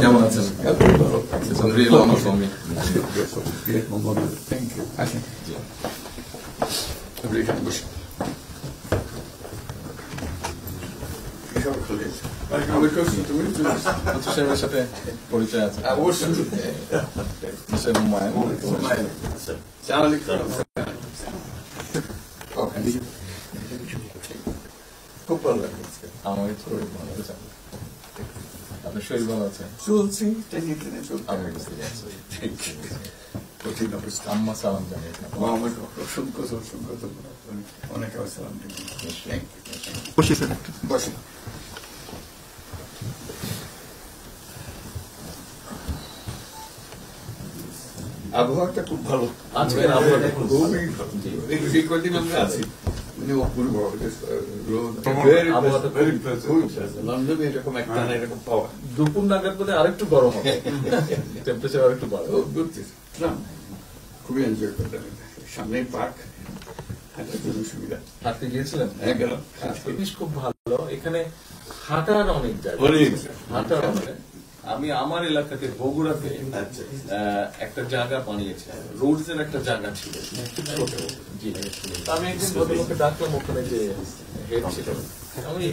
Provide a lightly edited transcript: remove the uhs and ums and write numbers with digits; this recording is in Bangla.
কেমন আছেন? সাথে পরিচয় আছে অবশ্যই। খুব ভালো লাগে আমার শরীর ভালো আছে। আপনার শরীর ভালো আছে? চলছি কঠিন অবস্থা। আম্মা সালাম জানিয়ে অসংখ্য অনেক সালাম বসে। আবহাওয়াটা খুব ভালো, আজকের আবহাওয়াটা খুবই ভালো। এই কদিন আমরা আছি লন্ডনে এরকম একটা এরকম পাওয়া। দুপুর নাগাদ বলে আরেকটু গরম হবে, টেম্পারেচার আরেকটু বাড়বে। খুবই এনজয় করলাম। সামনেই পার্ক, সুবিধা। হাঁটতে গিয়েছিলেন? গেলাম। জিনিস খুব ভালো, এখানে হাঁটার অনেক জায়গা, হাঁটার অনেক। আমি আমার এলাকাতে বগুড়াতে একটা জায়গা বানিয়েছি, রোডস এর একটা জায়গা ছিল ছোট। আমি একদিন ভদ্রলোককে ডাকলাম, ওখানে যে হেড ছিল, আমি